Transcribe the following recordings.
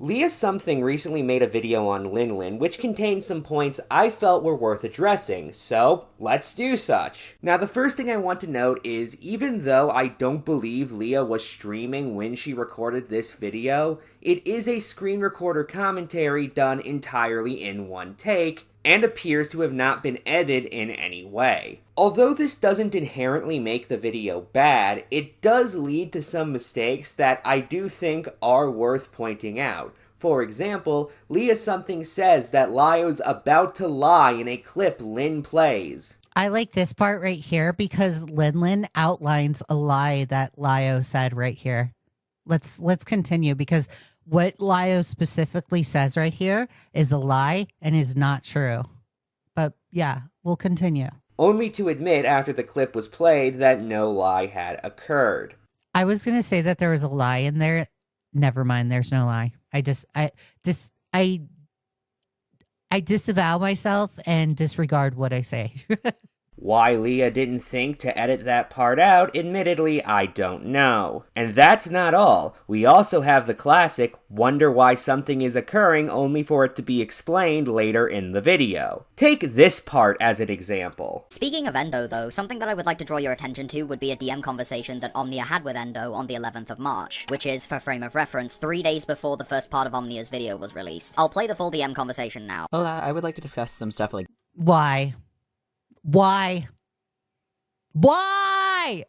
Leigha Something recently made a video on Lin which contained some points I felt were worth addressing, so let's do such. Now the first thing I want to note is, even though I don't believe Leigha was streaming when she recorded this video, it is a screen recorder commentary done entirely in one take, and appears to have not been edited in any way. Although this doesn't inherently make the video bad, it does lead to some mistakes that I do think are worth pointing out. For example, Leigha Something says that Lyo's about to lie in a clip Lin plays. I like this part right here because Lin outlines a lie that Lyo said right here. Let's continue, because what Lyo specifically says right here is a lie and is not true. But yeah, we'll continue. Only to admit after the clip was played that no lie had occurred. I was going to say that there was a lie in there. Never mind, there's no lie. I disavow myself and disregard what I say. Why Leigha didn't think to edit that part out, admittedly, I don't know. And that's not all. We also have the classic, wonder why something is occurring only for it to be explained later in the video. Take this part as an example. Speaking of Endo though, something that I would like to draw your attention to would be a DM conversation that Omnia had with Endo on the 11th of March, which is, for frame of reference, 3 days before the first part of Omnia's video was released. I'll play the full DM conversation now. Hola, I would like to discuss some stuff like... Why? Why? Why?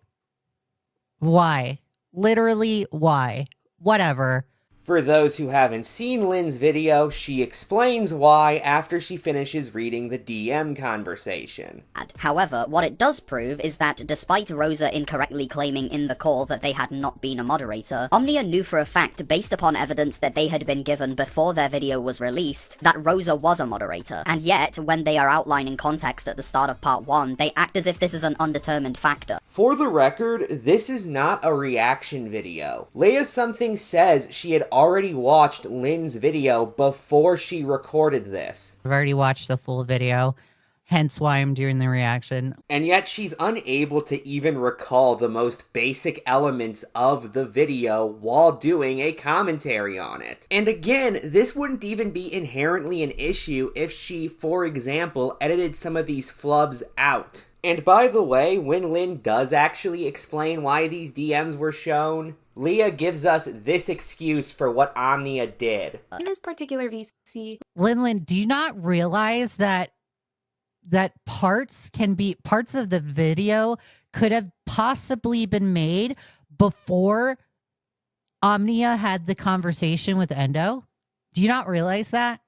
Why? Literally, why? Whatever. For those who haven't seen Lin's video, she explains why after she finishes reading the DM conversation. However, what it does prove is that despite Rosa incorrectly claiming in the call that they had not been a moderator, Omnia knew for a fact, based upon evidence that they had been given before their video was released, that Rosa was a moderator. And yet, when they are outlining context at the start of part 1, they act as if this is an undetermined factor. For the record, this is not a reaction video. Leigha Something says she had already watched Lin's video before she recorded this. I've already watched the full video, hence why I'm doing the reaction. And yet she's unable to even recall the most basic elements of the video while doing a commentary on it. And again, this wouldn't even be inherently an issue if she, for example, edited some of these flubs out. And by the way, when Lin does actually explain why these DMs were shown, Leigha gives us this excuse for what Omnia did. In this particular VC, Lin, do you not realize that parts of the video could have possibly been made before Omnia had the conversation with Endo? Do you not realize that?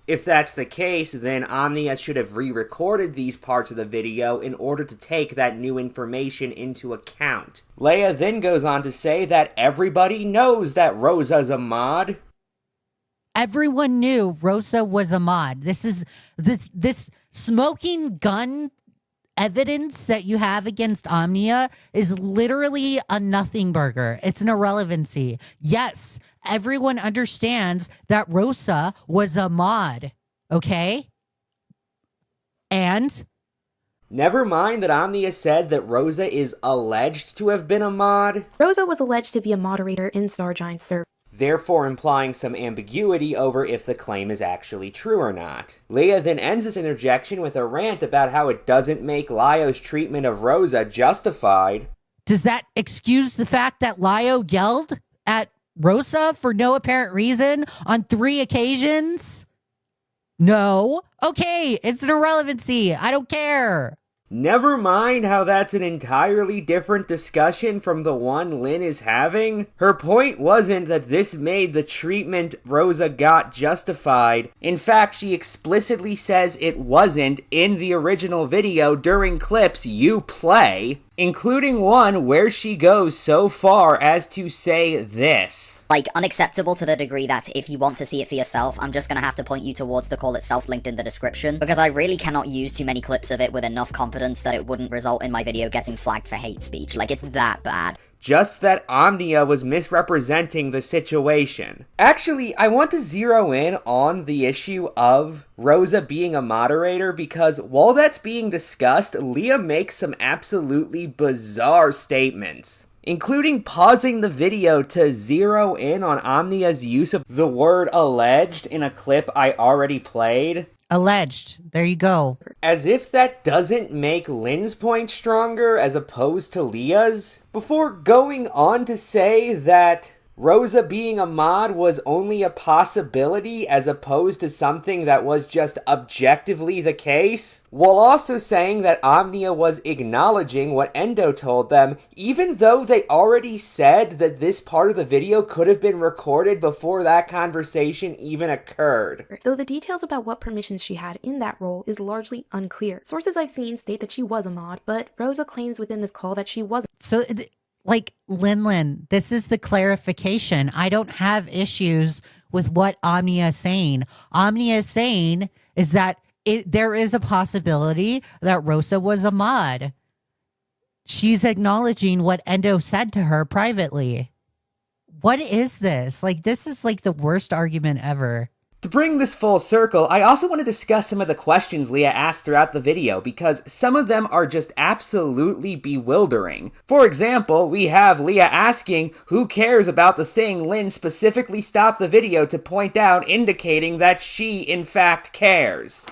If that's the case, then Omnia should have re-recorded these parts of the video in order to take that new information into account. Leigha then goes on to say that everybody knows that Rosa's a mod. Everyone knew Rosa was a mod. This smoking gun evidence that you have against Omnia is literally a nothing burger. It's an irrelevancy. Yes, everyone understands that Rosa was a mod, okay? And? Never mind that Omnia said that Rosa is alleged to have been a mod. Rosa was alleged to be a moderator in Stargine's server, therefore implying some ambiguity over if the claim is actually true or not. Leigha then ends this interjection with a rant about how it doesn't make Lyo's treatment of Rosa justified. Does that excuse the fact that Lyo yelled at Rosa for no apparent reason on 3 occasions? No. Okay, it's an irrelevancy. I don't care. Never mind how that's an entirely different discussion from the one Lin is having. Her point wasn't that this made the treatment Rosa got justified. In fact, she explicitly says it wasn't in the original video during clips you play, including one where she goes so far as to say this. Like, unacceptable to the degree that if you want to see it for yourself, I'm just gonna have to point you towards the call itself linked in the description, because I really cannot use too many clips of it with enough confidence that it wouldn't result in my video getting flagged for hate speech. Like, it's that bad. Just that Omnia was misrepresenting the situation. Actually, I want to zero in on the issue of Rosa being a moderator, because while that's being discussed, Leigha makes some absolutely bizarre statements. including pausing the video to zero in on Omnia's use of the word alleged in a clip I already played. Alleged. There you go. As if that doesn't make Lynn's point stronger as opposed to Leah's, before going on to say that Rosa being a mod was only a possibility as opposed to something that was just objectively the case, while also saying that Omnia was acknowledging what Endo told them, even though they already said that this part of the video could have been recorded before that conversation even occurred. Though the details about what permissions she had in that role is largely unclear. Sources I've seen state that she was a mod, but Rosa claims within this call that she wasn't. So, like, Lin, this is the clarification. I don't have issues with what Omnia is saying. Omnia is saying is that there is a possibility that Rosa was a mod. She's acknowledging what Endo said to her privately. What is this? Like, this is like the worst argument ever. To bring this full circle, I also want to discuss some of the questions Leigha asked throughout the video, because some of them are just absolutely bewildering. For example, we have Leigha asking who cares about the thing Lynn specifically stopped the video to point out, indicating that she, in fact, cares.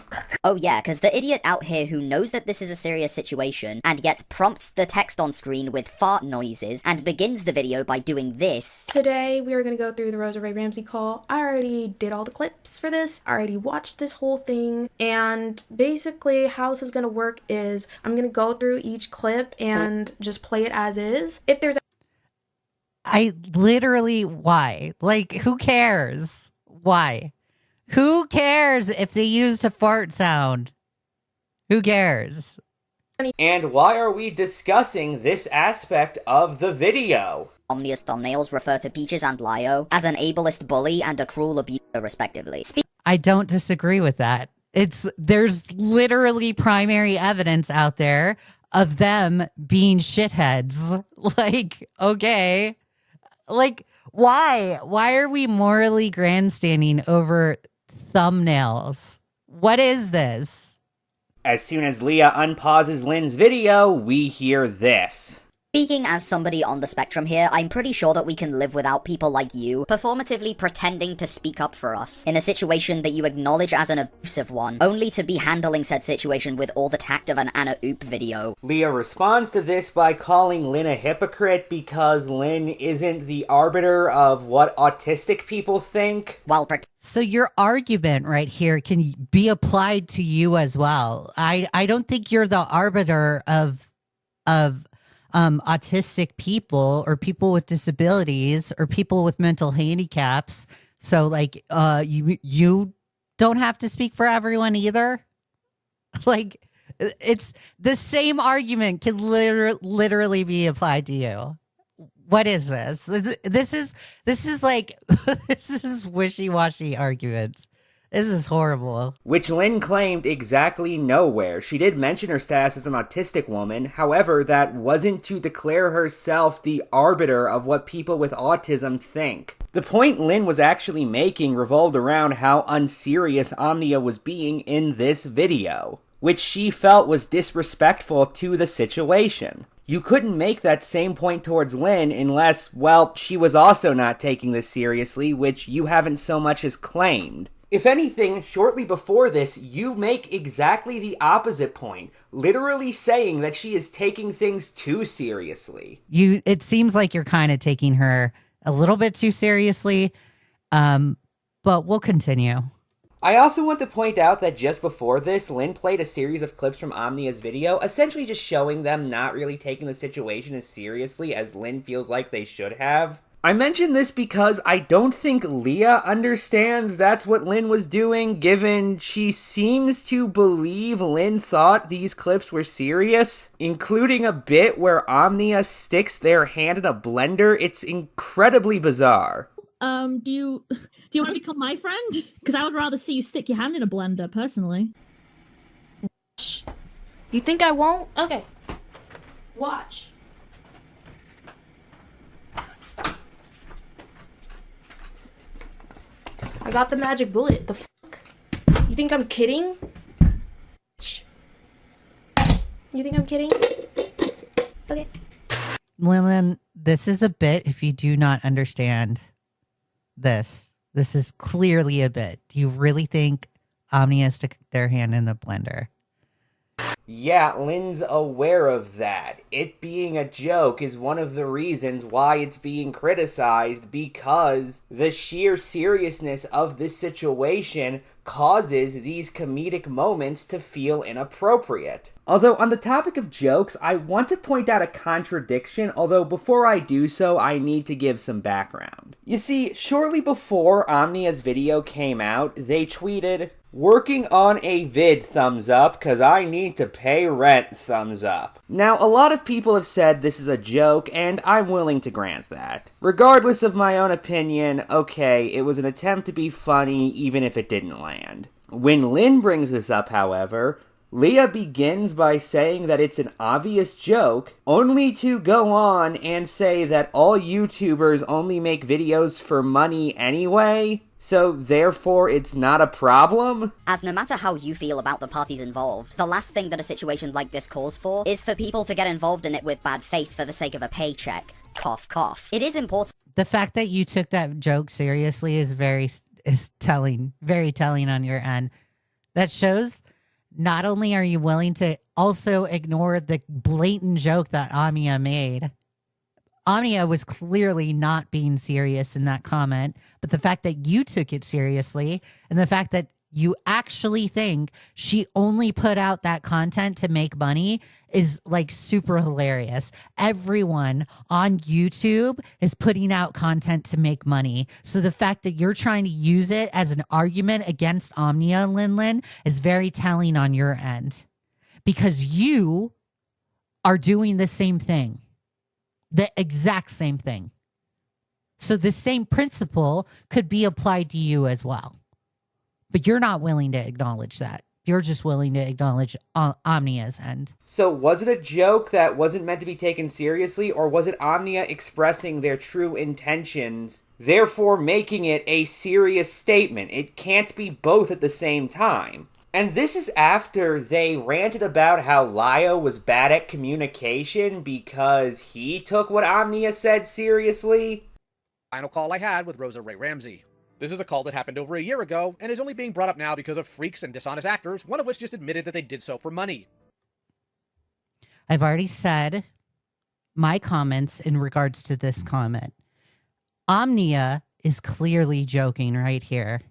Oh yeah, because the idiot out here who knows that this is a serious situation, and yet prompts the text on screen with fart noises, and begins the video by doing this. Today, we are going to go through the Rosa Ray Ramsey call. I already did all the clips for this. I already watched this whole thing, and basically how this is going to work is I'm going to go through each clip and just play it as is. If there's why? Like, who cares? Why? Who cares if they used a fart sound? Who cares? And why are we discussing this aspect of the video? Omnia's thumbnails refer to Peaches and Lio as an ableist bully and a cruel abuser, respectively. I don't disagree with that. There's literally primary evidence out there of them being shitheads. Like, okay. Like, why? Why are we morally grandstanding over thumbnails? What is this? As soon as Leigha unpauses Lynn's video, we hear this. Speaking as somebody on the spectrum here, I'm pretty sure that we can live without people like you performatively pretending to speak up for us in a situation that you acknowledge as an abusive one, only to be handling said situation with all the tact of an Anna Oop video. Leigha responds to this by calling Lynn a hypocrite because Lynn isn't the arbiter of what autistic people think. So your argument right here can be applied to you as well. I don't think you're the arbiter of autistic people or people with disabilities or people with mental handicaps. So like, you don't have to speak for everyone either. Like, it's the same argument can literally be applied to you. What is this? This is like, this is wishy-washy arguments. This is horrible. Which Lynn claimed exactly nowhere. She did mention her status as an autistic woman, however, that wasn't to declare herself the arbiter of what people with autism think. The point Lynn was actually making revolved around how unserious Omnia was being in this video, which she felt was disrespectful to the situation. You couldn't make that same point towards Lynn unless, well, she was also not taking this seriously, which you haven't so much as claimed. If anything, shortly before this, you make exactly the opposite point, literally saying that she is taking things too seriously. It seems like you're kind of taking her a little bit too seriously, but we'll continue. I also want to point out that just before this, Lynn played a series of clips from Omnia's video, essentially just showing them not really taking the situation as seriously as Lynn feels like they should have. I mention this because I don't think Leigha understands that's what Lynn was doing, given she seems to believe Lynn thought these clips were serious, including a bit where Omnia sticks their hand in a blender. It's incredibly bizarre. Do you want to become my friend? Because I would rather see you stick your hand in a blender, personally. You think I won't? Okay. Watch. I got the magic bullet. The fuck? You think I'm kidding? You think I'm kidding? Okay. Lillian, this is a bit if you do not understand this. This is clearly a bit. Do you really think Omnia stuck their hand in the blender? Yeah, Lynn's aware of that. It being a joke is one of the reasons why it's being criticized, because the sheer seriousness of this situation causes these comedic moments to feel inappropriate. Although, on the topic of jokes, I want to point out a contradiction, although before I do so, I need to give some background. You see, shortly before Omnia's video came out, they tweeted, "Working on a vid, thumbs up, cause I need to pay rent, thumbs up." Now, a lot of people have said this is a joke, and I'm willing to grant that. Regardless of my own opinion, okay, it was an attempt to be funny, even if it didn't land. When Lynn brings this up, however, Leigha begins by saying that it's an obvious joke, only to go on and say that all YouTubers only make videos for money anyway, so therefore it's not a problem? As no matter how you feel about the parties involved, the last thing that a situation like this calls for is for people to get involved in it with bad faith for the sake of a paycheck. Cough, cough. It is important. The fact that you took that joke seriously is very telling on your end. That shows not only are you willing to also ignore the blatant joke that Omnia made. Omnia was clearly not being serious in that comment, but the fact that you took it seriously and the fact that you actually think she only put out that content to make money is like super hilarious. Everyone on YouTube is putting out content to make money. So the fact that you're trying to use it as an argument against Omnia, Lin, is very telling on your end, because you are doing the same thing, the exact same thing. So the same principle could be applied to you as well. But you're not willing to acknowledge that. You're just willing to acknowledge Omnia's end. So was it a joke that wasn't meant to be taken seriously, or was it Omnia expressing their true intentions, therefore making it a serious statement? It can't be both at the same time. And this is after they ranted about how Leigha was bad at communication because he took what Omnia said seriously. Final call I had with Rosa Ray Ramsey. This is a call that happened over a year ago, and is only being brought up now because of freaks and dishonest actors, one of which just admitted that they did so for money. I've already said my comments in regards to this comment. Omnia is clearly joking right here.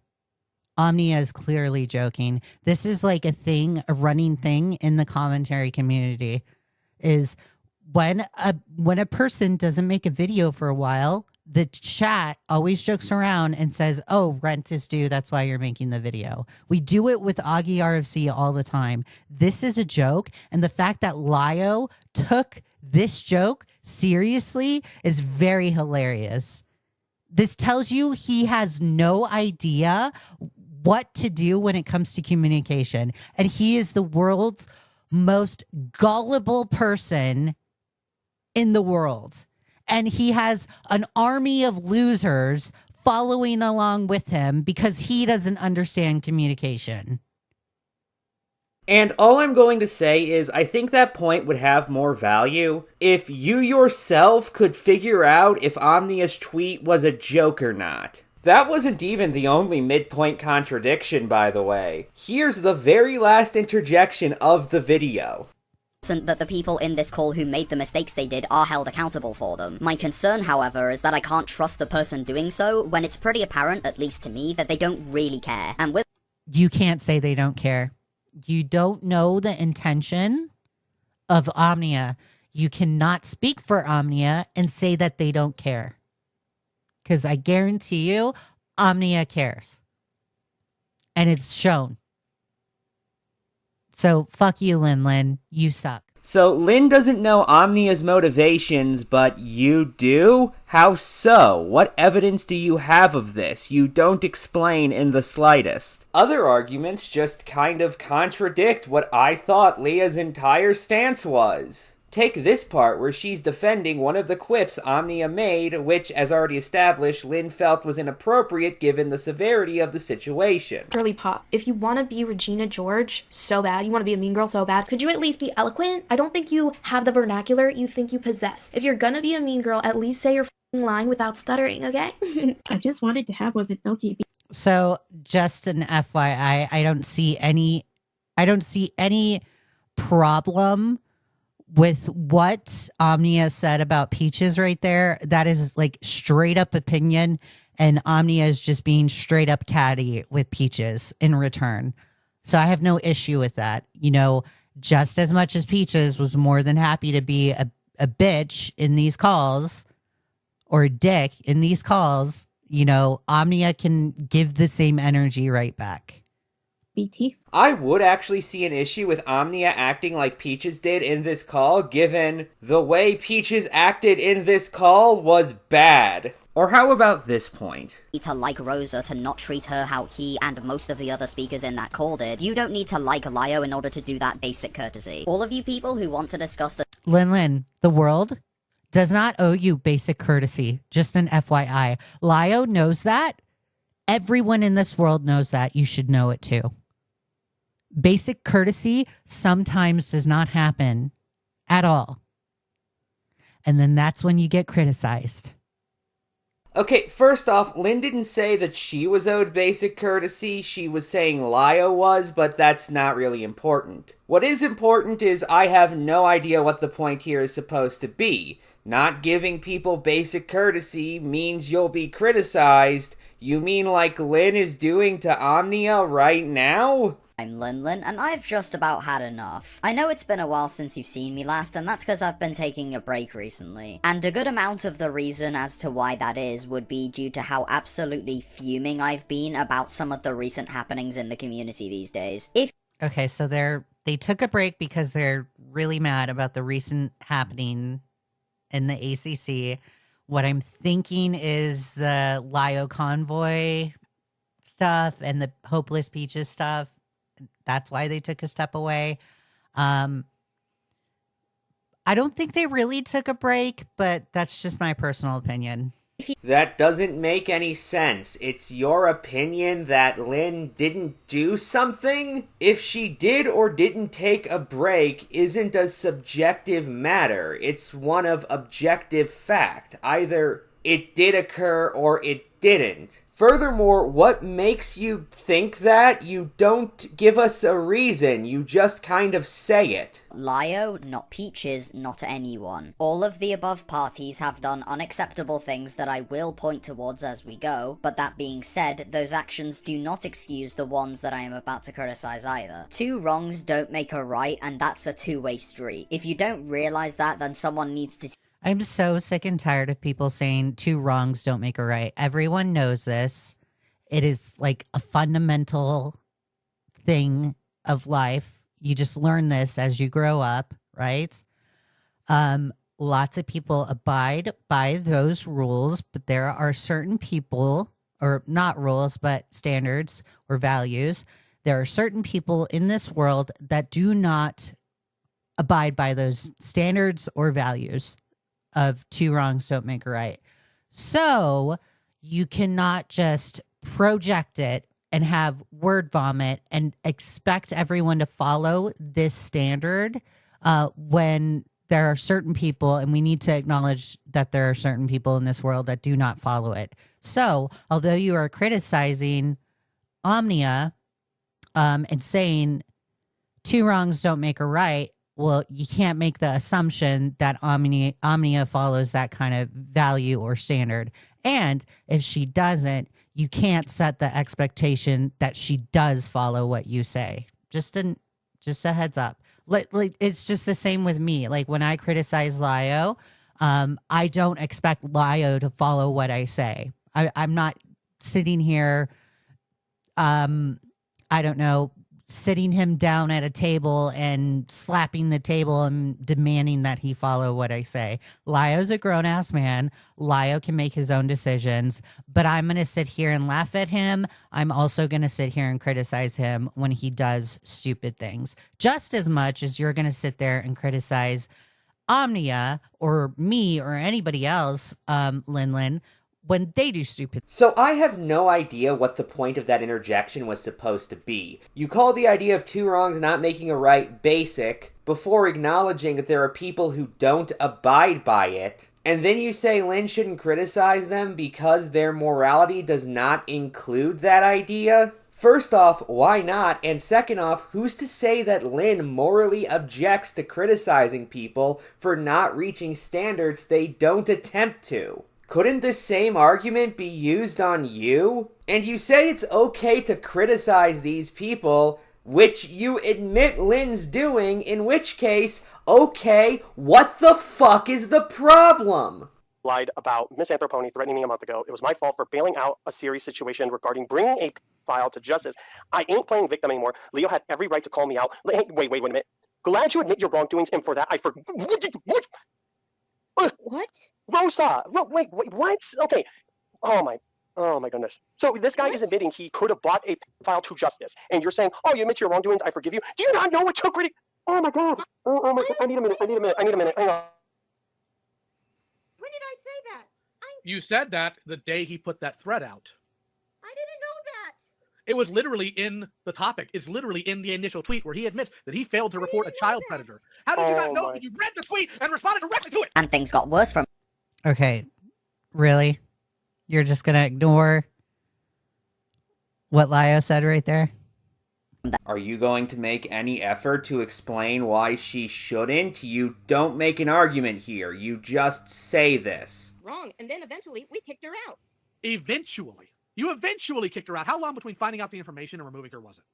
Omnia is clearly joking. This is like a thing, a running thing in the commentary community, is when a person doesn't make a video for a while, the chat always jokes around and says, "Oh, rent is due. That's why you're making the video." We do it with Augie RFC all the time. This is a joke. And the fact that Leigha took this joke seriously is very hilarious. This tells you he has no idea what to do when it comes to communication. And he is the world's most gullible person in the world. And he has an army of losers following along with him because he doesn't understand communication. And all I'm going to say is I think that point would have more value if you yourself could figure out if Omnia's tweet was a joke or not. That wasn't even the only midpoint contradiction, by the way. Here's the very last interjection of the video. That the people in this call who made the mistakes they did are held accountable for them. My concern, however, is that I can't trust the person doing so when it's pretty apparent, at least to me, that they don't really care. And with You can't say they don't care. You don't know the intention of Omnia. You cannot speak for Omnia and say that they don't care. Because I guarantee you, Omnia cares. And it's shown. So, fuck you, Lin. You suck. So, Lin doesn't know Omnia's motivations, but you do? How so? What evidence do you have of this? You don't explain in the slightest. Other arguments just kind of contradict what I thought Leah's entire stance was. Take this part where she's defending one of the quips Omnia made, which, as already established, Lynn felt was inappropriate given the severity of the situation. Girly pop, if you want to be Regina George so bad, you want to be a mean girl so bad, could you at least be eloquent? I don't think you have the vernacular you think you possess. If you're gonna be a mean girl, at least say your line without stuttering, okay? I just wanted to have was an LGBT. So just an FYI, I don't see any problem with what Omnia said about Peaches right there. That is like straight up opinion, and Omnia is just being straight up catty with Peaches in return. So I have no issue with that. You know, just as much as Peaches was more than happy to be a bitch in these calls, or a dick in these calls, you know, Omnia can give the same energy right back. BT. I would actually see an issue with Omnia acting like Peaches did in this call, given the way Peaches acted in this call was bad. Or how about this point? To like Rosa to not treat her how he and most of the other speakers in that call did. You don't need to like Leigha in order to do that basic courtesy. All of you people who want to discuss the Lin, the world does not owe you basic courtesy. Just an FYI. Leigha knows that. Everyone in this world knows that. You should know it too. Basic courtesy sometimes does not happen at all. And then that's when you get criticized. Okay, first off, Lynn didn't say that she was owed basic courtesy. She was saying Leigha was, but that's not really important. What is important is I have no idea what the point here is supposed to be. Not giving people basic courtesy means you'll be criticized. You mean like Lynn is doing to Omnia right now? I'm Lin, and I've just about had enough. I know it's been a while since you've seen me last, and that's because I've been taking a break recently. And a good amount of the reason as to why that is would be due to how absolutely fuming I've been about some of the recent happenings in the community these days. Okay, so they took a break because they're really mad about the recent happening in the ACC. What I'm thinking is the Leigha convoy stuff and the Hopeless Peaches stuff. That's why they took a step away. I don't think they really took a break, but that's just my personal opinion. That doesn't make any sense. It's your opinion that Lynn didn't do something? If she did or didn't take a break isn't a subjective matter. It's one of objective fact. Either it did occur or it didn't. Furthermore, what makes you think that? You don't give us a reason, you just kind of say it. Leigha, not Peaches, not anyone. All of the above parties have done unacceptable things that I will point towards as we go, but that being said, those actions do not excuse the ones that I am about to criticize either. Two wrongs don't make a right, and that's a two-way street. If you don't realize that, then someone needs to I'm so sick and tired of people saying two wrongs don't make a right. Everyone knows this. It is like a fundamental thing of life. You just learn this as you grow up, right? Lots of people abide by those rules, but there are certain people, or not rules, but standards or values. There are certain people in this world that do not abide by those standards or values of two wrongs don't make a right. So you cannot just project it and have word vomit and expect everyone to follow this standard when there are certain people, and we need to acknowledge that there are certain people in this world that do not follow it. So although you are criticizing Omnia and saying two wrongs don't make a right, well, you can't make the assumption that Omnia follows that kind of value or standard. And if she doesn't, you can't set the expectation that she does follow what you say. Just a heads up. Like it's just the same with me. Like when I criticize Leigha, I don't expect Leigha to follow what I say. I'm not sitting here, I don't know, sitting him down at a table and slapping the table and demanding that he follow what I say. Leigha's a grown-ass man. Leigha can make his own decisions, but I'm going to sit here and laugh at him. I'm also going to sit here and criticize him when he does stupid things, just as much as you're going to sit there and criticize Omnia or me or anybody else, Lin, when they do stupid. So I have no idea what the point of that interjection was supposed to be. You call the idea of two wrongs not making a right basic before acknowledging that there are people who don't abide by it. And then you say Lin shouldn't criticize them because their morality does not include that idea? First off, why not? And second off, who's to say that Lin morally objects to criticizing people for not reaching standards they don't attempt to? Couldn't the same argument be used on you? And you say it's okay to criticize these people, which you admit Lin's doing, in which case, okay, what the fuck is the problem? Lied about Miss Anthroponi threatening me a month ago. It was my fault for bailing out a serious situation regarding bringing a file to justice. I ain't playing victim anymore. Leigha had every right to call me out. Hey, wait a minute. Glad you admit your wrongdoings, and for that I forgive. What? Rosa! Wait, what? Okay. Oh my goodness. So this guy is admitting he could have brought a file to justice, and you're saying, oh, you admit your wrongdoings, I forgive you. Do you not know what took critic? Oh my god. Oh my god. I need a minute. Hang on. When did I say that? You said that the day he put that thread out. I didn't know that. It was literally in the topic. It's literally in the initial tweet where he admits that he failed to report a child predator. How did you not know that you read the tweet and responded directly to it? And things got worse from. Okay, really? You're just gonna ignore what Leigha said right there? Are you going to make any effort to explain why she shouldn't? You don't make an argument here. You just say this. Wrong. And then eventually we kicked her out. Eventually. You eventually kicked her out. How long between finding out the information and removing her was it?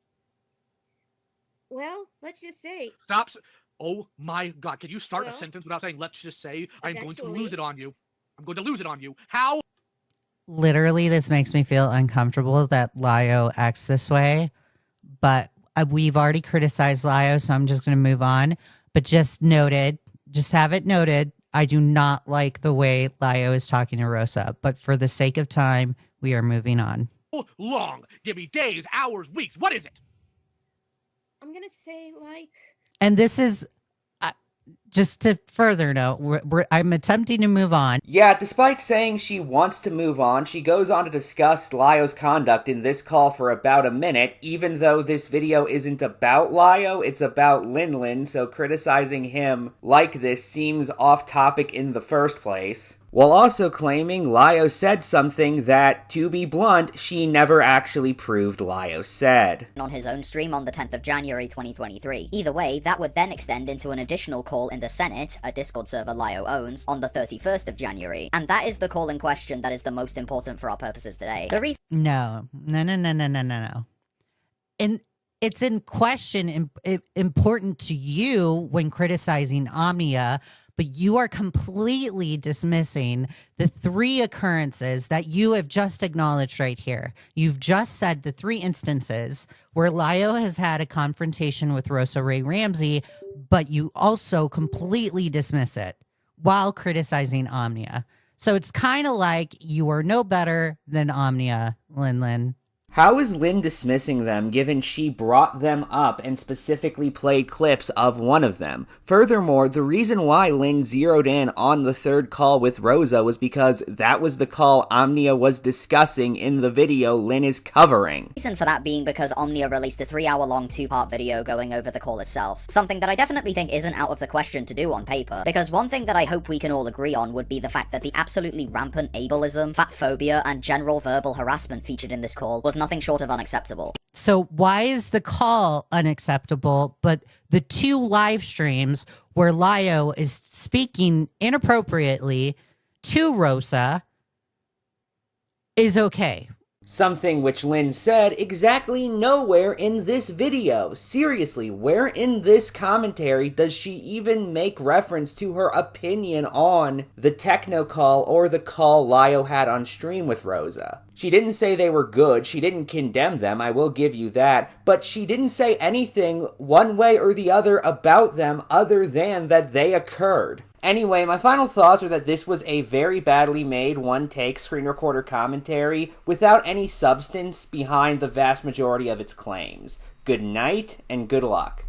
Well, let's just say. Stop. Oh my god. Can you start a Well, sentence without saying, let's just say, I'm going to eventually- lose it on you? I'm going to lose it on you. How? Literally, this makes me feel uncomfortable that Leigha acts this way, but we've already criticized Leigha, so I'm just going to move on. But just have it noted, I do not like the way Leigha is talking to Rosa, but for the sake of time, we are moving on. Long. Give me days, hours, weeks. What is it? I'm gonna say like. And this is, just to further note, I'm attempting to move on. Yeah, despite saying she wants to move on, she goes on to discuss Leigha's conduct in this call for about a minute, even though this video isn't about Leigha, it's about Lin, so criticizing him like this seems off topic in the first place. While also claiming Leigha said something that, to be blunt, she never actually proved Leigha said. On his own stream on the 10th of January 2023. Either way, that would then extend into an additional call in the Senate, a Discord server Leigha owns, on the 31st of January. And that is the call in question that is the most important for our purposes today. The reason. No. And it's in question, important to you when criticizing Omnia, but you are completely dismissing the three occurrences that you have just acknowledged right here. You've just said the three instances where Leigha has had a confrontation with Rosa Ray Ramsey, but you also completely dismiss it while criticizing Omnia. So it's kind of like you are no better than Omnia, Lin. How is Lin dismissing them given she brought them up and specifically played clips of one of them? Furthermore, the reason why Lin zeroed in on the third call with Rosa was because that was the call Omnia was discussing in the video Lin is covering. Reason for that being because Omnia released a 3-hour-long 2-part video going over the call itself. Something that I definitely think isn't out of the question to do on paper. Because one thing that I hope we can all agree on would be the fact that the absolutely rampant ableism, fat phobia, and general verbal harassment featured in this call was nothing short of unacceptable. So why is the call unacceptable, but the two live streams where Leigha is speaking inappropriately to Rosa is okay? Something which Lin said exactly nowhere in this video. Seriously, where in this commentary does she even make reference to her opinion on the techno call or the call Leigha had on stream with Rosa? She didn't say they were good, she didn't condemn them, I will give you that, but she didn't say anything one way or the other about them other than that they occurred. Anyway, my final thoughts are that this was a very badly made one-take screen recorder commentary without any substance behind the vast majority of its claims. Good night, and good luck.